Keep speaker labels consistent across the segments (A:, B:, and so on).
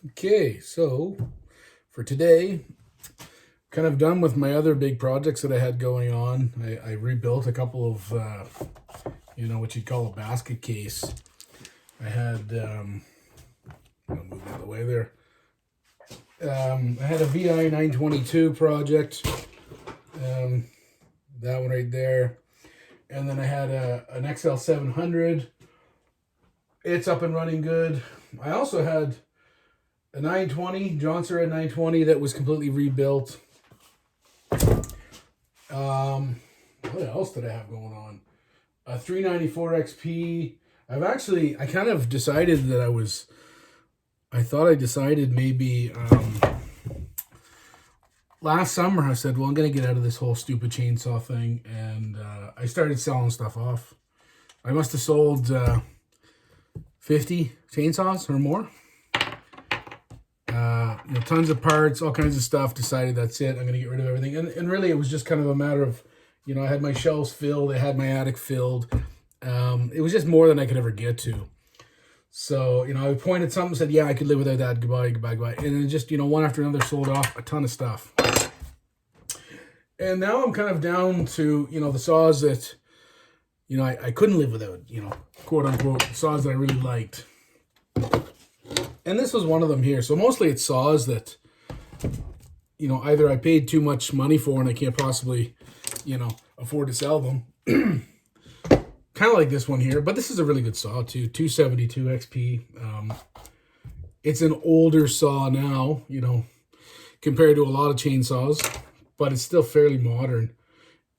A: Okay, so for today, kind of done with my other big projects that I had going on. I rebuilt a couple of, what you'd call a basket case. I had, I'll move out of the way there. I had a VI 922 project, that one right there. And then I had an XL 700. It's up and running good. I also had a 920, Johnson Red 920 that was completely rebuilt. What else did I have going on? A 394 XP. I kind of decided that I decided maybe last summer I said, well, I'm going to get out of this whole stupid chainsaw thing. And I started selling stuff off. I must have sold 50 chainsaws or more. Tons of parts, all kinds of stuff. Decided that's it. I'm going to get rid of everything. And really, it was just kind of a matter of, I had my shelves filled. I had my attic filled. It was just more than I could ever get to. So, I pointed something, said, yeah, I could live without that. Goodbye, goodbye, goodbye. And then just, one after another sold off a ton of stuff. And now I'm kind of down to, the saws that, I couldn't live without, quote unquote, saws that I really liked. And this was one of them here. So mostly it's saws that, either I paid too much money for and I can't possibly, afford to sell them. Kind of like this one here. But this is a really good saw too. 272 XP. It's an older saw now, compared to a lot of chainsaws. But it's still fairly modern.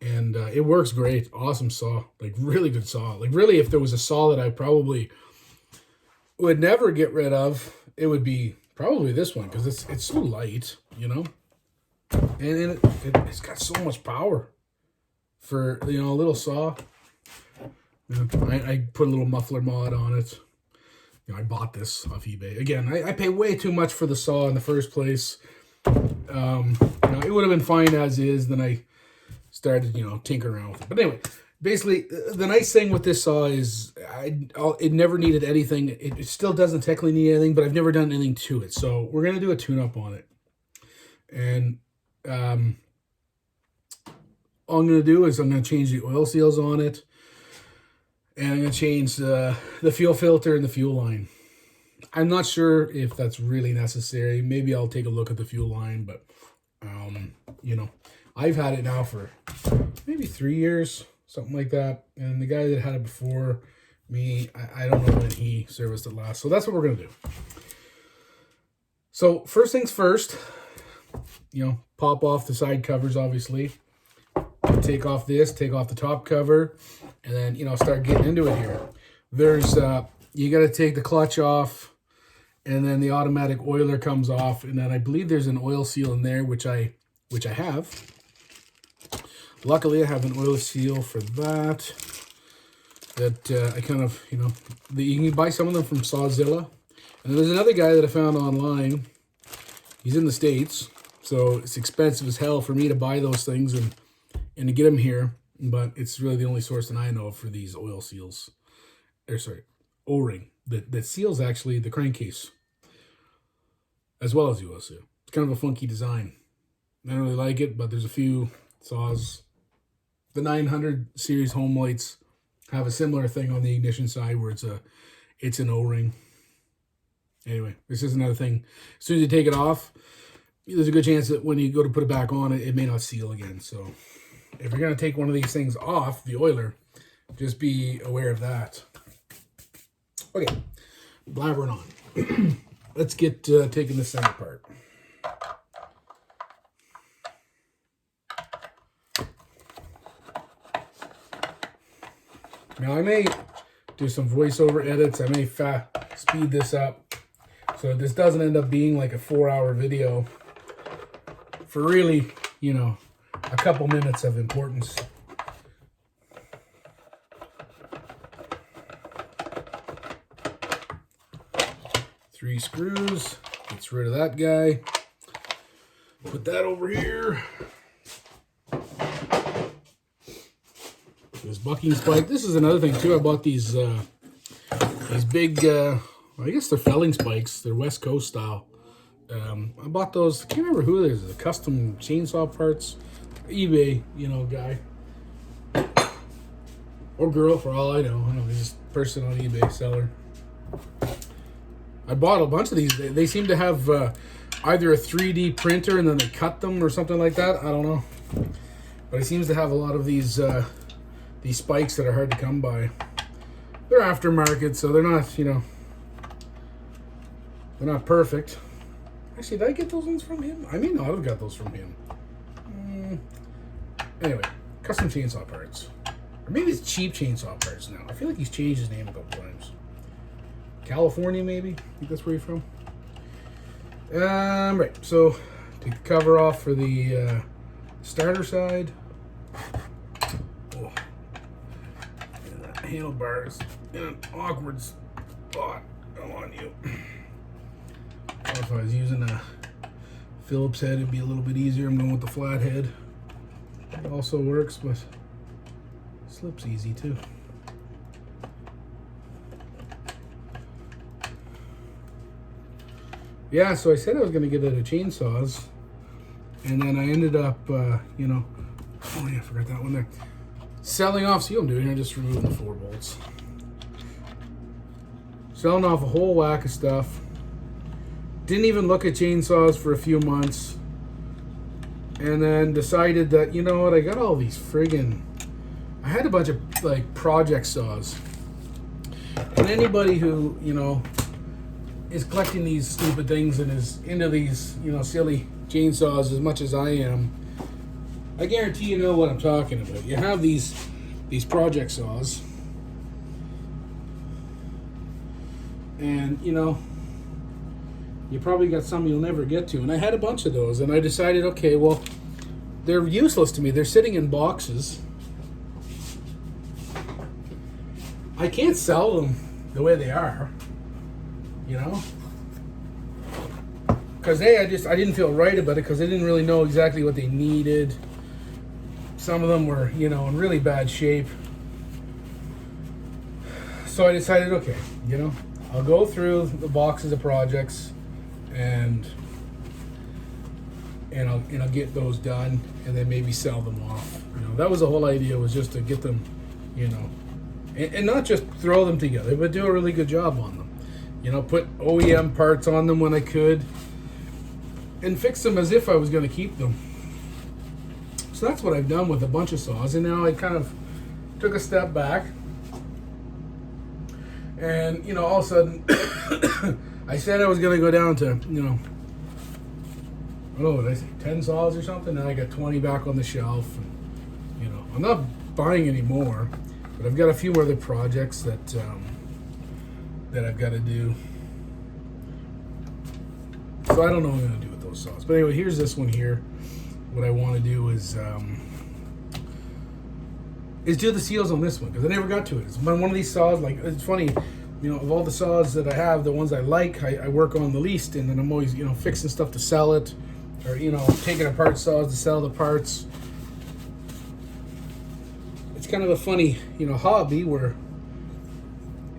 A: And it works great. Awesome saw. Like, really good saw. Like, really, if there was a saw that I probably would never get rid of, it would be probably this one, because it's so light, and it's got so much power for a little saw. I put a little muffler mod on it. I bought this off eBay. Again, I pay way too much for the saw in the first place. It would have been fine as is. Then I started tinkering around with it. But anyway, basically, the nice thing with this saw is it never needed anything. It still doesn't technically need anything, but I've never done anything to it. So we're going to do a tune-up on it. And all I'm going to do is I'm going to change the oil seals on it. And I'm going to change the fuel filter and the fuel line. I'm not sure if that's really necessary. Maybe I'll take a look at the fuel line, but, I've had it now for maybe 3 years. Something like that. And the guy that had it before me, I don't know when he serviced it last. So that's what we're going to do. So first things first, pop off the side covers, obviously. Take off this, take off the top cover, and then, start getting into it here. There's, you got to take the clutch off, and then the automatic oiler comes off. And then I believe there's an oil seal in there, which I have. Luckily, I have an oil seal for that. I kind of, you can buy some of them from Sawzilla. And there's another guy that I found online. He's in the States, so it's expensive as hell for me to buy those things and to get them here. But it's really the only source that I know of for these oil seals. O-ring that seals actually the crankcase, as well as the oil seal. It's kind of a funky design. I don't really like it, but there's a few saws. The 900 series home lights have a similar thing on the ignition side where it's an O-ring. Anyway, this is another thing. As soon as you take it off, there's a good chance that when you go to put it back on, it may not seal again. So if you're going to take one of these things off, the oiler, just be aware of that. Okay, blabbering on. Let's get taking this thing apart. Now, I may do some voiceover edits. I may speed this up so this doesn't end up being like a 4-hour video for really, a couple minutes of importance. Three screws. Gets rid of that guy. Put that over here. This bucking spike. This is another thing too. I bought these big, I guess they're felling spikes. They're West Coast style. I bought those. I can't remember who it is. The custom chainsaw parts, eBay, guy or girl, for all I know. I don't know. He's just a person on eBay, seller. I bought a bunch of these. They seem to have either a 3D printer and then they cut them or something like that. I don't know. But it seems to have a lot of these spikes that are hard to come by. They're aftermarket, so they're not, they're not perfect. Actually, did I get those ones from him? I may not have got those from him. Anyway, custom chainsaw parts. Or maybe it's cheap chainsaw parts now. I feel like he's changed his name a couple times. California, maybe? I think that's where you're from. Right, so take the cover off for the starter side. Oh. And that handlebars in an awkward spot. Come on, you. If I was using a Phillips head, it'd be a little bit easier. I'm going with the flat head. It also works, but slips easy too. Yeah, so I said I was going to get out of chainsaws, and then I ended up, oh yeah, I forgot that one there. Selling off, see what I'm doing here, just removing the 4 bolts. Selling off a whole whack of stuff. Didn't even look at chainsaws for a few months. And then decided that, you know what, I got all these friggin', I had a bunch of like project saws. And anybody who, is collecting these stupid things and is into these, silly chainsaws as much as I am, I guarantee you know what I'm talking about. You have these project saws, and you probably got some you'll never get to. And I had a bunch of those, and I decided, okay, well, they're useless to me. They're sitting in boxes. I can't sell them the way they are. Because I didn't feel right about it, because I didn't really know exactly what they needed. Some of them were, in really bad shape. So I decided, okay, I'll go through the boxes of projects and I'll get those done, and then maybe sell them off. That was the whole idea, was just to get them, and not just throw them together, but do a really good job on them. Put OEM parts on them when I could, and fix them as if I was going to keep them. So that's what I've done with a bunch of saws, and now I kind of took a step back, and all of a sudden, I said I was going to go down to, what did I say, 10 saws or something, and I got 20 back on the shelf, and, I'm not buying any more, but I've got a few other projects that I've got to do. So I don't know what I'm going to do with those saws. But anyway, here's this one here. What I want to do is do the seals on this one, because I never got to it. It's one of these saws, like, it's funny, of all the saws that I have, the ones I like, I work on the least, and then I'm always, fixing stuff to sell it, or, taking apart saws to sell the parts. It's kind of a funny, hobby, where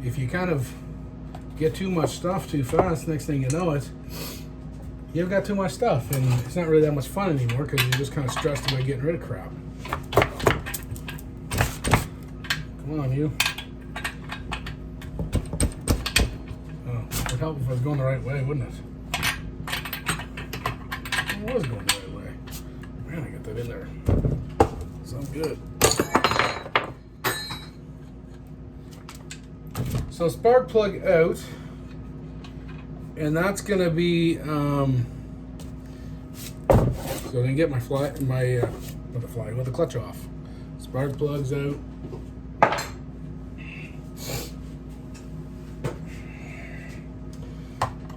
A: if you kind of get too much stuff too fast, next thing you know it, you've got too much stuff, and it's not really that much fun anymore, because you're just kind of stressed about getting rid of crap. Come on, you. Oh, it would help if I was going the right way, wouldn't it? I was going the right way. Man, I got that in there. Sounds good. So spark plug out, and that's gonna be so I'm gonna get my the clutch off. Spark plugs out.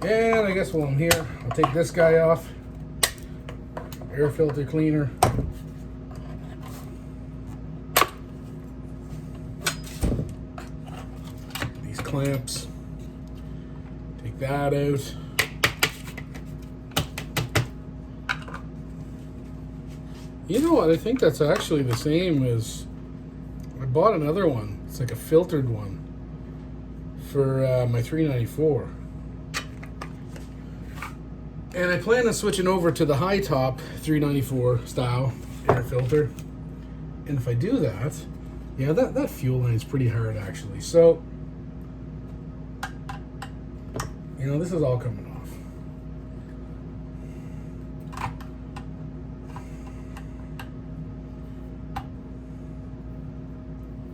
A: And I guess while I'm here, I'll take this guy off. Air filter cleaner. Clamps, take that out. You know what, I think that's actually the same as, I bought another one, it's like a filtered one for my 394. And I plan on switching over to the high top 394 style air filter. And if I do that, yeah, that fuel line is pretty hard actually. So, you know, this is all coming off.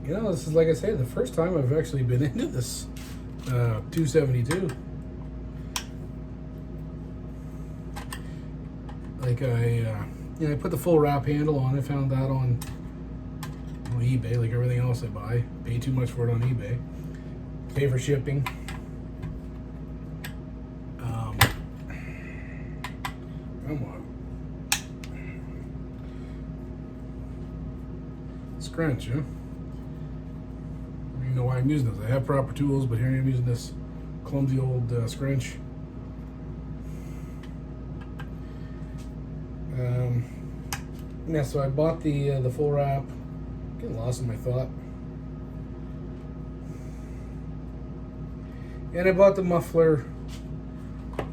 A: You know, this is, like I say, the first time I've actually been into this 272. Like I put the full wrap handle on. I found that on eBay, like everything else I buy. Pay too much for it on eBay. Pay for shipping. Come on. Scrunch, huh? I don't even know why I'm using this. I have proper tools, but here I'm using this clumsy old scrunch. Yeah, so I bought the full wrap. Getting lost in my thought. And I bought the muffler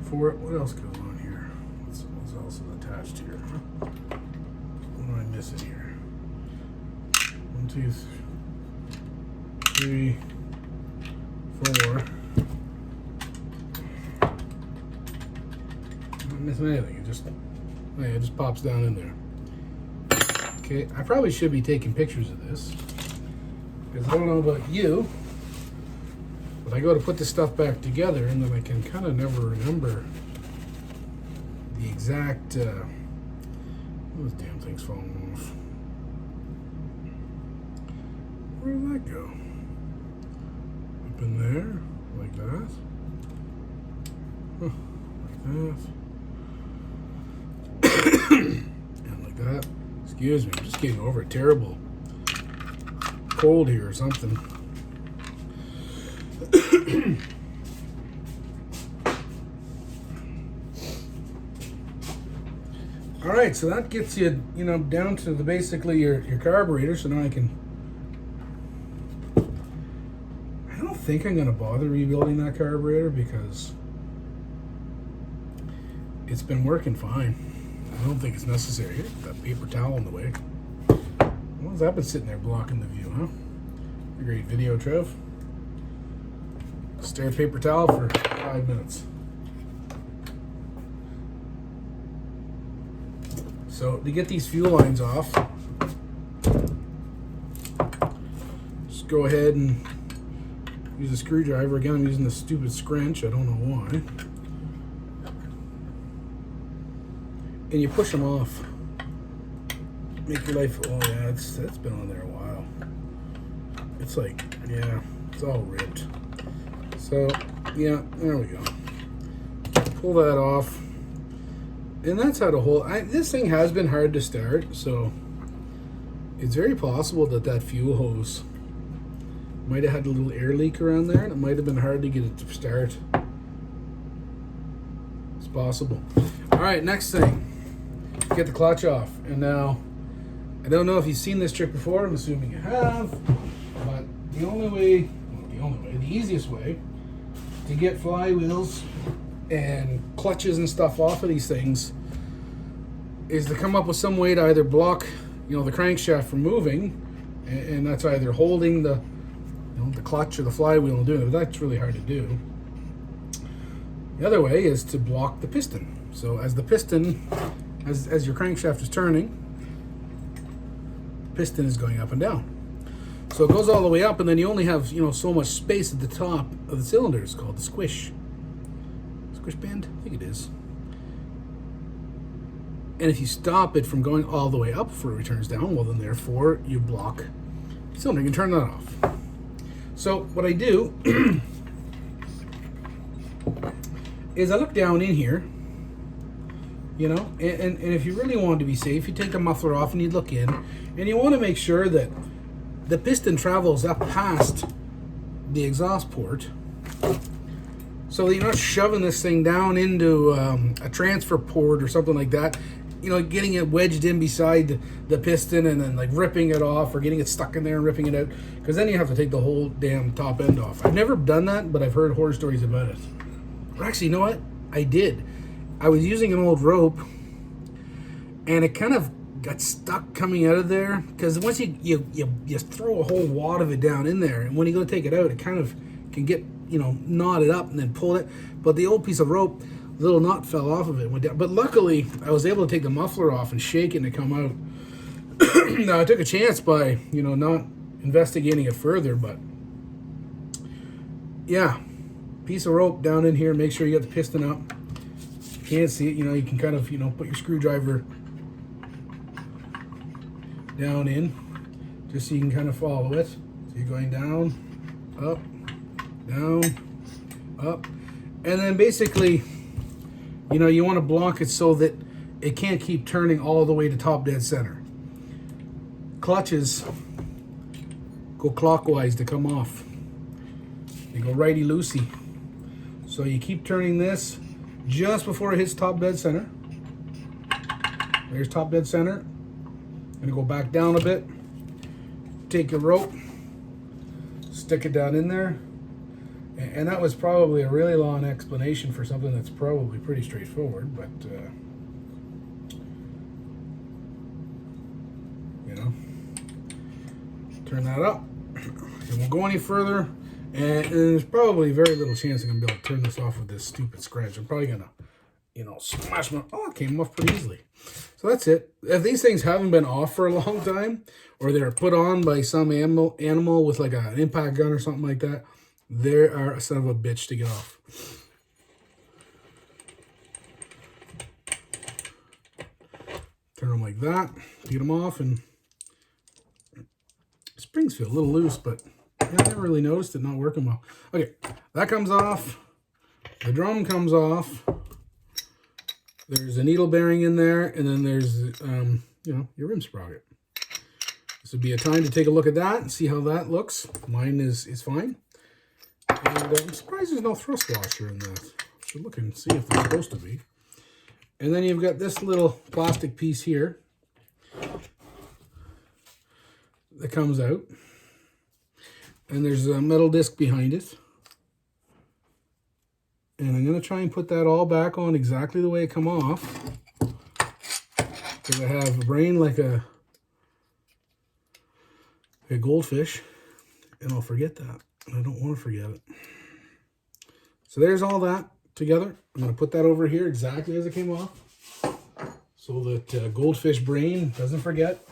A: for it. What else goes on here? What's else is attached here? What am I missing here? 1, 2, 3, 4. I'm not missing anything. It just pops down in there. Okay, I probably should be taking pictures of this, because I don't know about you, but I go to put this stuff back together and then I can kind of never remember the exact, those damn things falling off. Where did that go? Up in there, like that. Huh, like that. And like that. Excuse me, I'm just getting over a terrible cold here or something. All right, so that gets you, you know, down to the basically your carburetor. So now I don't think I'm gonna bother rebuilding that carburetor because it's been working fine. I don't think it's necessary. Got paper towel in the way. How long's that been sitting there blocking the view, huh? A great video, Trev. Stare at paper towel for 5 minutes. So to get these fuel lines off, just go ahead and use a screwdriver. Again, I'm using the stupid scrunch. I don't know why. And you push them off. Make your life, oh yeah, that's been on there a while. It's like, yeah, it's all ripped. So, yeah, there we go. Pull that off. And that's how to hold, this thing has been hard to start, so it's very possible that fuel hose might have had a little air leak around there, and it might have been hard to get it to start. It's possible. All right, next thing. Get the clutch off. And now, I don't know if you've seen this trick before, I'm assuming you have, but the easiest way to get flywheels and clutches and stuff off of these things is to come up with some way to either block, you know, the crankshaft from moving, and that's either holding the, you know, the clutch or the flywheel and doing it, but that's really hard to do. The other way is to block the piston. So as the piston, as your crankshaft is turning, piston is going up and down. So it goes all the way up, and then you only have, you know, so much space at the top of the cylinder. It's called the squish band, I think it is. And if you stop it from going all the way up before it returns down, well then therefore you block the cylinder. You can turn that off. So what I do is I look down in here, you know, and if you really want to be safe, you take the muffler off and you look in, and you want to make sure that the piston travels up past the exhaust port, so that you're not shoving this thing down into a transfer port or something like that, you know, getting it wedged in beside the piston and then like ripping it off, or getting it stuck in there and ripping it out, because then you have to take the whole damn top end off. I've never done that, but I've heard horror stories about it. Or actually, you know what? I did. I was using an old rope, and it kind of got stuck coming out of there, because once you throw a whole wad of it down in there, and when you go to take it out, it kind of can get, you know, knotted up and then pull it. But the old piece of rope, the little knot fell off of it, went down. But luckily, I was able to take the muffler off and shake it and it come out. Now, I took a chance by, you know, not investigating it further, but yeah, piece of rope down in here. Make sure you got the piston up. You can't see it, you know, you can kind of, you know, put your screwdriver down in, just so you can kind of follow it. So you're going down, up, down, up, and then basically, you know, you want to block it so that it can't keep turning all the way to top dead center. Clutches go clockwise to come off. They go righty-loosey. So you keep turning this just before it hits top dead center. There's top dead center. Gonna go back down a bit. Take your rope, stick it down in there. And that was probably a really long explanation for something that's probably pretty straightforward, but you know, turn that up. It won't go any further, and there's probably very little chance I'm gonna be able to turn this off with this stupid scratch. I'm probably gonna, you know, smash my, oh, it came off pretty easily. So that's it. If these things haven't been off for a long time, or they're put on by some animal with like an impact gun or something like that, they are a son of a bitch to get off. Turn them like that, get them off, and springs feel a little loose, but I never really noticed it not working well. Okay, that comes off. The drum comes off. There's a needle bearing in there, and then there's, you know, your rim sprocket. This would be a time to take a look at that and see how that looks. Mine is fine. And I'm surprised there's no thrust washer in that. Should look and see if there's supposed to be. And then you've got this little plastic piece here that comes out. And there's a metal disc behind it. And I'm going to try and put that all back on exactly the way it come off. Because I have a brain like a goldfish. And I'll forget that. I don't want to forget it. So there's all that together. I'm going to put that over here exactly as it came off, so that goldfish brain doesn't forget.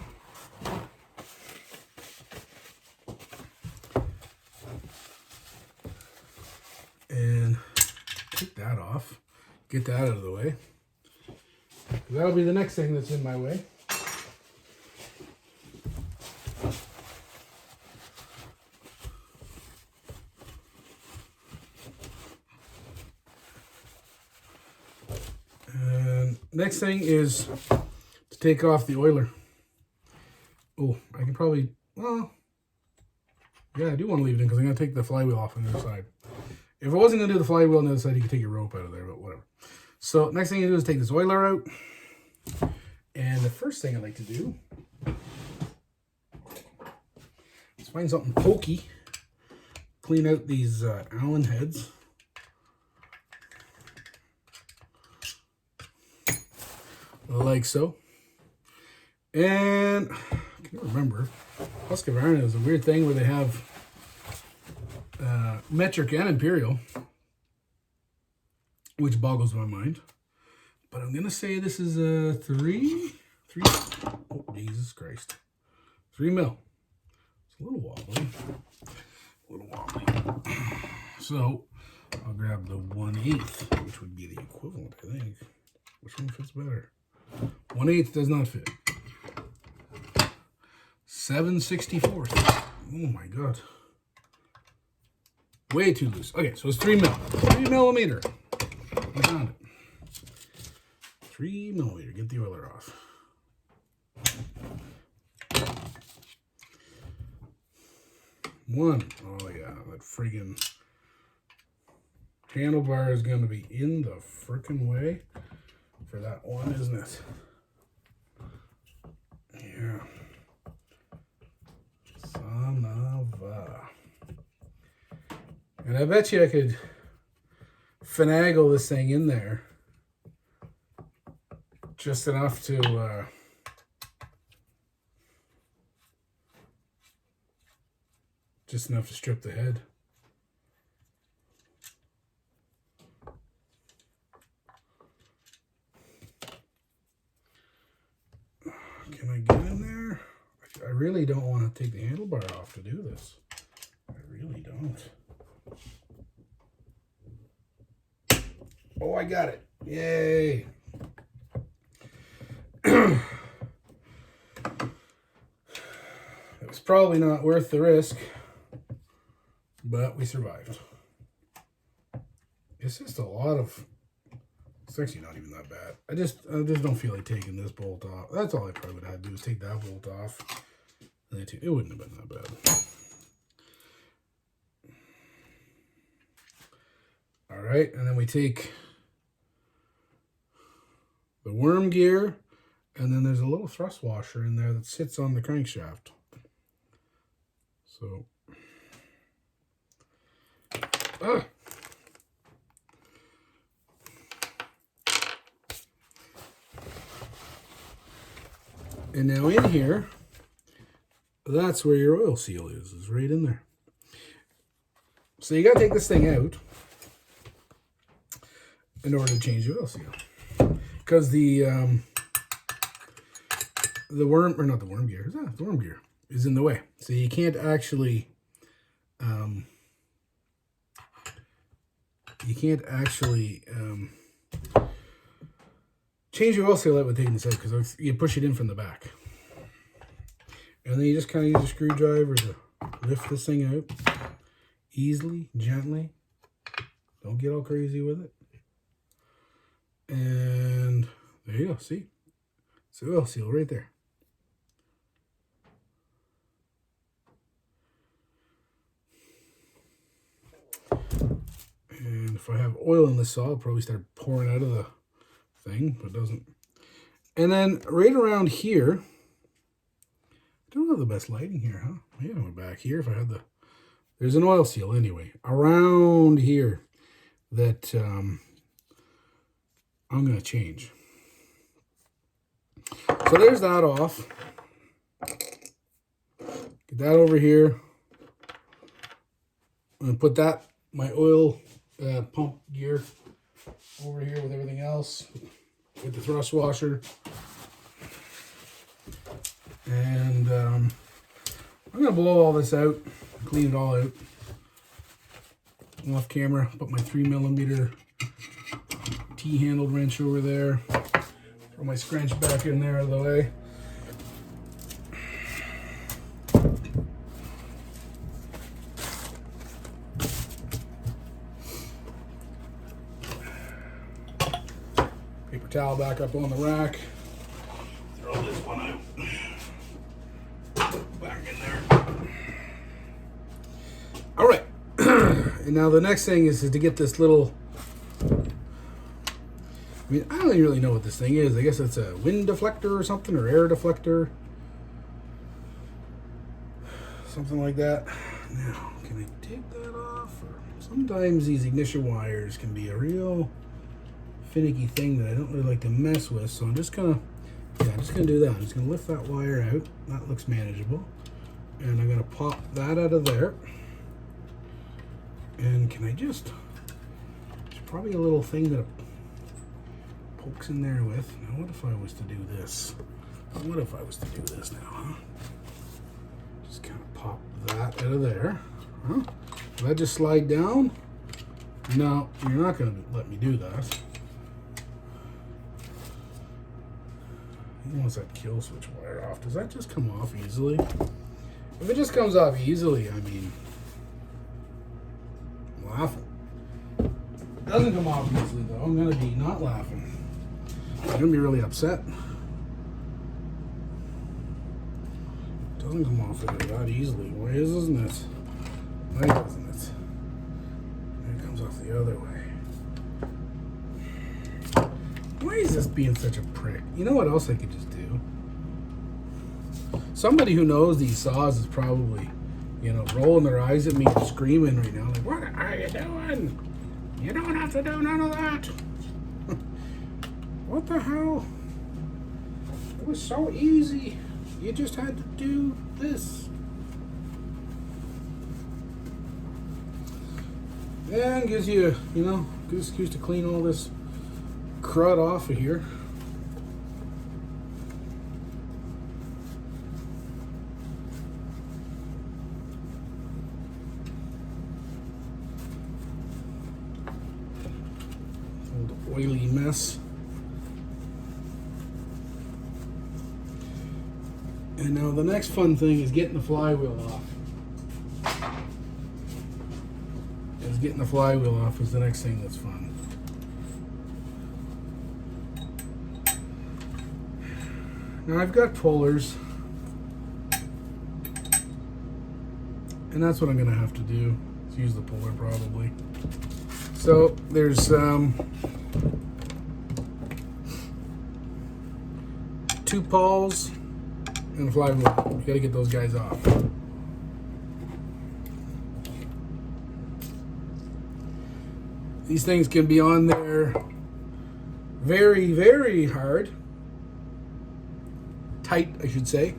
A: And take that off. Get that out of the way. That'll be the next thing that's in my way. Next thing is to take off the oiler. Oh, I can probably, well, yeah, I do want to leave it in because I'm going to take the flywheel off on the other side. If I wasn't going to do the flywheel on the other side, you could take your rope out of there, but whatever. So next thing you do is take this oiler out. And the first thing I like to do is find something pokey. Clean out these Allen heads. Like so. And I can't remember. Husqvarna is a weird thing where they have metric and imperial, which boggles my mind. But I'm gonna say this is a three. Oh, Jesus Christ, 3 mil. It's a little wobbly. So I'll grab the 1/8, which would be the equivalent, I think. Which one fits better? 1/8 does not fit. 7/64. Oh my God. Way too loose. Okay, so it's 3 mil. 3 millimeter. I found it. 3 millimeter. Get the oiler off. One. Oh yeah, that friggin' handlebar is going to be in the frickin' way for that one, isn't it? Yeah. Son of a. And I bet you I could finagle this thing in there just enough to strip the head. Can I get in there? I really don't want to take the handlebar off to do this. I really don't. Oh, I got it. Yay. It was probably not worth the risk, but we survived. It's just a lot of... It's actually not even that bad. I just don't feel like taking this bolt off. That's all I probably would have to do is take that bolt off. And it wouldn't have been that bad. All right, and then we take the worm gear, and then there's a little thrust washer in there that sits on the crankshaft. So, and now in here, that's where your oil seal is right in there. So you gotta take this thing out in order to change the oil seal. Because the worm, or not the worm gear, the worm gear is in the way. So you can't actually, change your oil seal out with taking this out, because you push it in from the back. And then you just kind of use a screwdriver to lift this thing out easily, gently. Don't get all crazy with it. And there you go, see? It's the oil seal right there. And if I have oil in this saw, I'll probably start pouring out of the thing, but it doesn't. And then right around here, I don't have the best lighting here, huh? Maybe I went back here if I had the... There's an oil seal anyway, around here that I'm going to change. So there's that off. Get that over here. I'm going to put that, my oil pump gear, over here with everything else, with the thrust washer. And I'm going to blow all this out, clean it all out. Off camera, put my 3mm T-handled wrench over there. Throw my scrunch back in there out of the way. Paper towel back up on the rack. Throw this one out. Back in there. All right. And now the next thing is to get this little... I mean, I don't even really know what this thing is. I guess it's a wind deflector or something, or air deflector. Something like that. Now, can I take that off? Or sometimes these ignition wires can be a real finicky thing that I don't really like to mess with. So I'm just gonna, I'm just gonna do that. I'm just gonna lift that wire out. That looks manageable. And I'm gonna pop that out of there. And can I just, there's probably a little thing that pokes in there with. Now what if I was to do this? What if I was to do this now, huh? Just kind of pop that out of there. Huh? Will that just slide down? No, you're not going to let me do that. Once that kill switch wire off, does that just come off easily? If it just comes off easily, I mean, I'm laughing. If it doesn't come off easily though, I'm going to be not laughing. I'm going to be really upset. It doesn't come off that easily. Why isn't it? Why doesn't it? And it comes off the other way. Why is this being such a prick? You know what else I could just do? Somebody who knows these saws is probably, you know, rolling their eyes at me and screaming right now. Like, what are you doing? You don't have to do none of that. What the hell? It was so easy. You just had to do this. And gives you, good excuse to clean all this crud off of here. Old oily mess. And now the next fun thing is getting the flywheel off. Getting the flywheel off is the next thing that's fun. Now I've got pullers, and that's what I'm gonna have to do, is use the puller probably. So there's 2 pawls and a flywheel. You gotta get those guys off. These things can be on there very, very hard. Tight, I should say.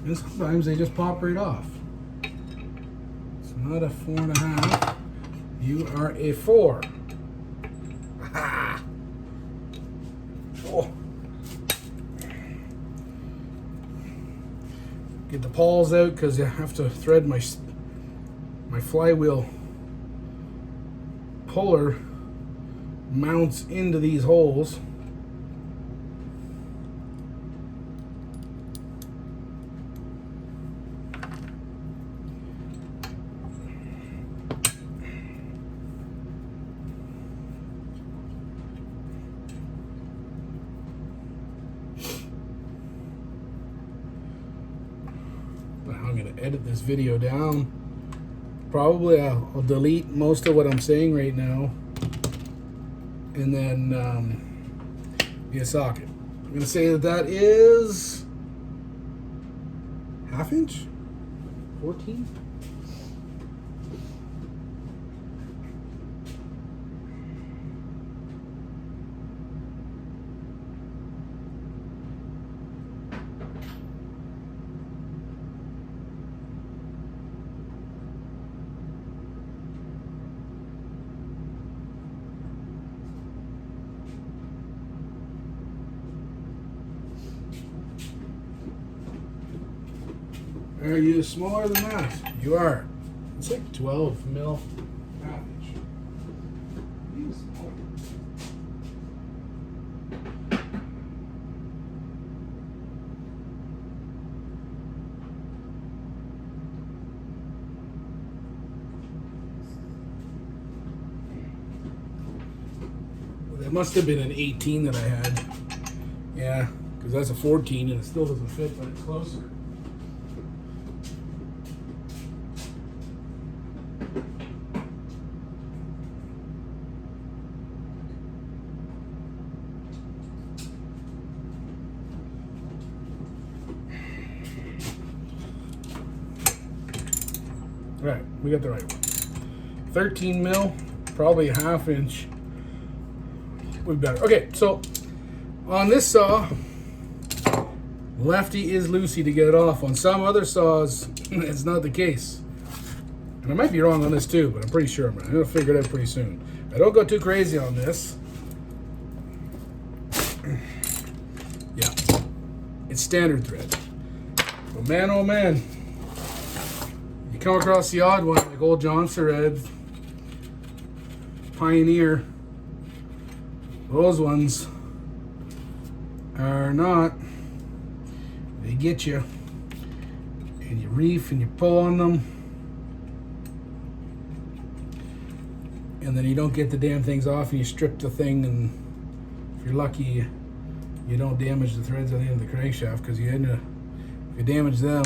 A: And sometimes they just pop right off. It's not a 4.5. You are a 4. Aha! Oh. Get the pawls out because you have to thread my flywheel puller mounts into these holes. I'm going to edit this video down. Probably I'll delete most of what I'm saying right now, and then be a socket. I'm going to say that is 1/2 inch, 14. Are you smaller than that? You are. It's like 12 mil. 1/2 inch. Even smaller. That must have been an 18 that I had. Yeah, because that's a 14 and it still doesn't fit, but it's closer. Right, we got the right one. 13 mil, probably 1/2 inch. Would be better. Okay, so on this saw, lefty is loosey to get it off. On some other saws, it's not the case. And I might be wrong on this too, but I'm pretty sure I'm going to figure it out pretty soon. I don't go too crazy on this. Yeah, it's standard thread. But man, oh man. You come across the odd one, like old John Sered, Pioneer. Those ones are not. They get you, and you reef and you pull on them, and then you don't get the damn things off, and you strip the thing, and if you're lucky, you don't damage the threads on the end of the crankshaft, because if you damage them,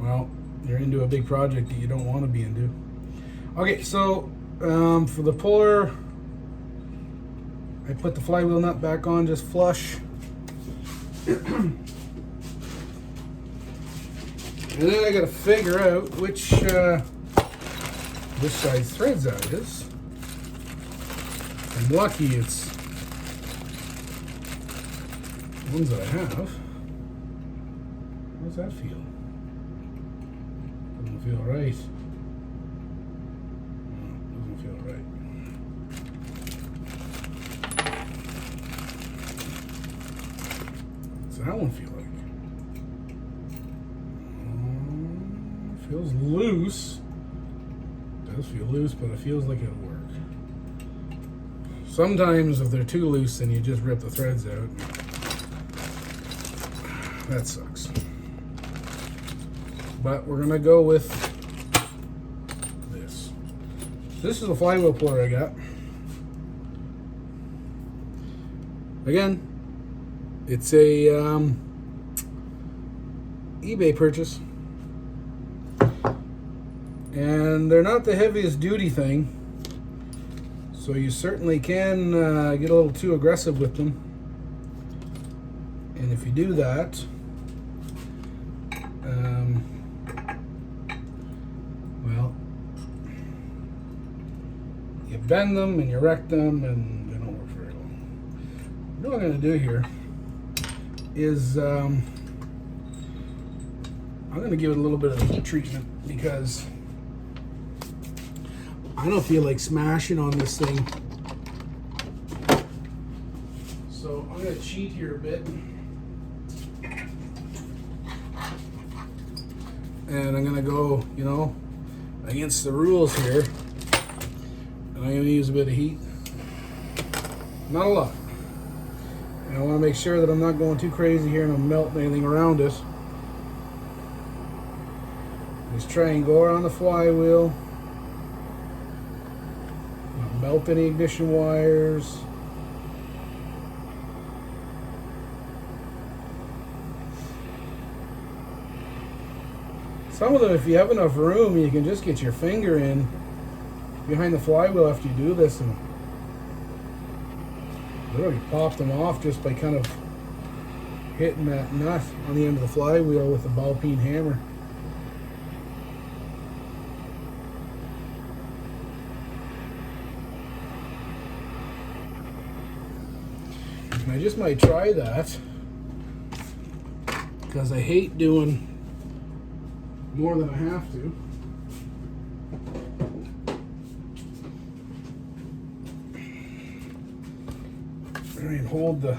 A: well, you're into a big project that you don't want to be into. Okay, so for the puller, I put the flywheel nut back on just flush. And then I gotta figure out which size threads that is. I'm lucky it's ones that I have. How does that feel? Doesn't feel right. No, doesn't feel right. What's that one feel like? Feels loose. It does feel loose, but it feels like it'll work. Sometimes if they're too loose, then you just rip the threads out. That sucks. But we're gonna go with this. This is a flywheel puller I got. Again, it's a eBay purchase. And they're not the heaviest duty thing. So you certainly can get a little too aggressive with them. And if you do that, well, you bend them and you wreck them and they don't work very well. What I'm going to do here is I'm going to give it a little bit of heat treatment because I don't feel like smashing on this thing. So I'm going to cheat here a bit. And I'm going to go, you know, against the rules here. And I'm going to use a bit of heat. Not a lot. And I want to make sure that I'm not going too crazy here and I'm melting anything around it. Just try and go around the flywheel. Not melt any ignition wires. Some of them, if you have enough room, you can just get your finger in behind the flywheel after you do this and literally pop them off just by kind of hitting that nut on the end of the flywheel with a ball peen hammer. And I just might try that because I hate doing more than I have to. Try and hold the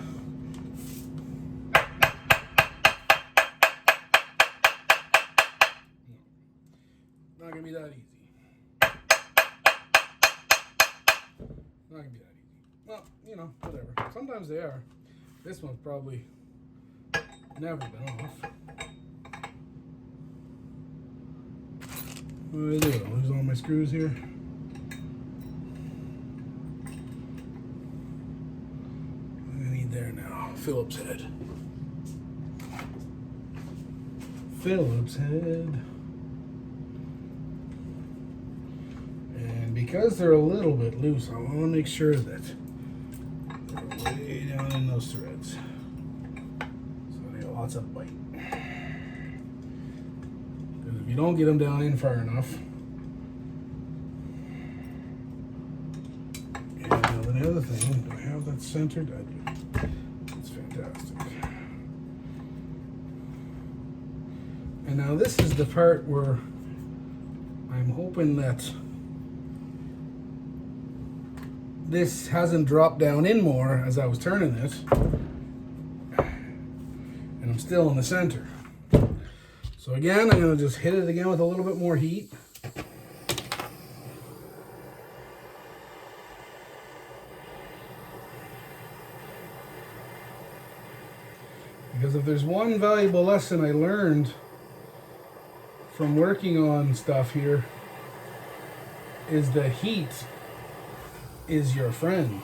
A: not gonna be that easy. Not gonna be that easy. Well, you know, whatever. Sometimes they are. This one's probably never been off. What do I do? I'll lose all my screws here. What do I need there now? Phillips head. Phillips head. And because they're a little bit loose, I want to make sure that they're way down in those threads. So they got lots of bite. If you don't get them down in far enough. And now the other thing, do I have that centered? I do. That's fantastic. And now this is the part where I'm hoping that this hasn't dropped down in more as I was turning it. And I'm still in the center. So again, I'm going to just hit it again with a little bit more heat. Because if there's one valuable lesson I learned from working on stuff here, is that heat is your friend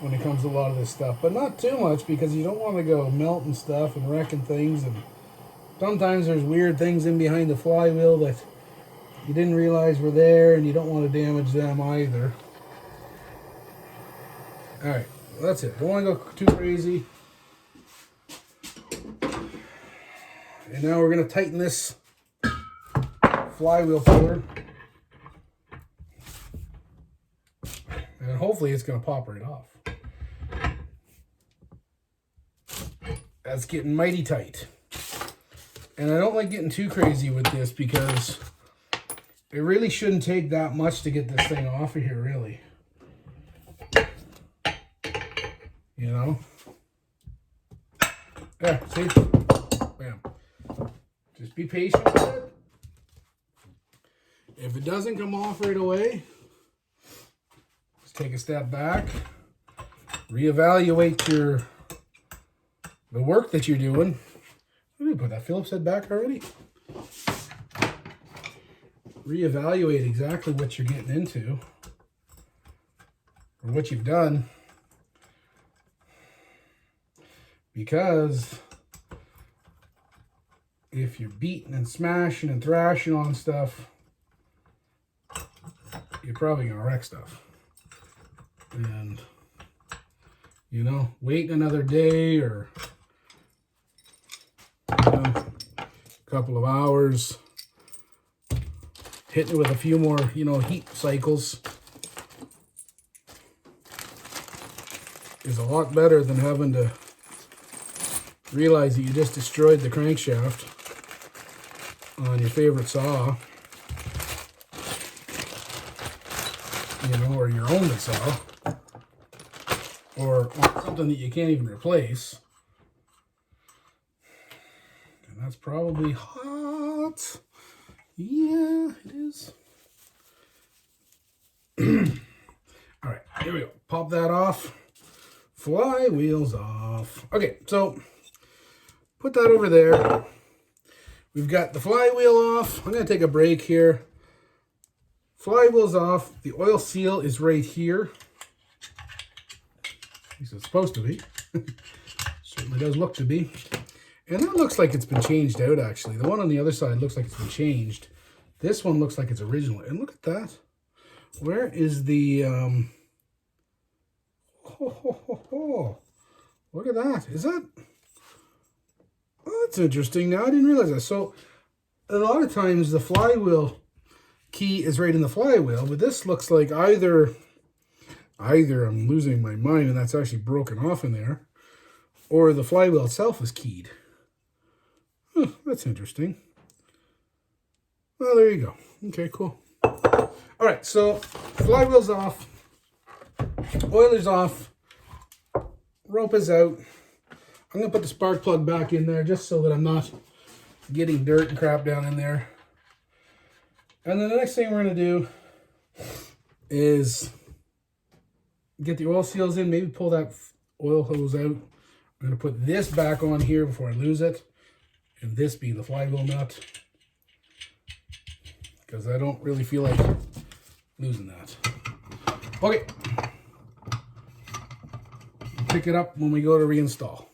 A: when it comes to a lot of this stuff. But not too much, because you don't want to go melting stuff and wrecking things, and sometimes there's weird things in behind the flywheel that you didn't realize were there, and you don't want to damage them either. Alright, well, that's it. Don't want to go too crazy. And now we're going to tighten this flywheel puller. And hopefully it's going to pop right off. That's getting mighty tight. And I don't like getting too crazy with this because it really shouldn't take that much to get this thing off of here, really. You know? Yeah, see? Bam. Just be patient with it. If it doesn't come off right away, just take a step back, reevaluate the work that you're doing. Let me put that Phillips head back already. Reevaluate exactly what you're getting into or what you've done, because if you're beating and smashing and thrashing on stuff, you're probably gonna wreck stuff. And you know, wait another day or a couple of hours, hitting it with a few more, you know, heat cycles is a lot better than having to realize that you just destroyed the crankshaft on your favorite saw, you know, or your only saw, or something that you can't even replace. And that's probably hot. Yeah, it is. All right, here we go. Pop that off. Flywheels off. Okay, so put that over there. We've got the flywheel off. I'm going to take a break here. Flywheel's off. The oil seal is right here. At least it's supposed to be. Certainly does look to be. And that looks like it's been changed out, actually. The one on the other side looks like it's been changed. This one looks like it's original. And look at that. Where is the... Look at that. Is that... Oh, that's interesting. Now, I didn't realize that. So, a lot of times, the flywheel key is right in the flywheel. But this looks like either I'm losing my mind and that's actually broken off in there, or the flywheel itself is keyed. Huh, that's interesting. Well, there you go. Okay, cool. All right, so flywheel's off. Oiler's off. Rope is out. I'm going to put the spark plug back in there just so that I'm not getting dirt and crap down in there. And then the next thing we're going to do is get the oil seals in, maybe pull that oil hose out. I'm going to put this back on here before I lose it. And this be the flywheel nut, because I don't really feel like losing that. Okay. Pick it up when we go to reinstall.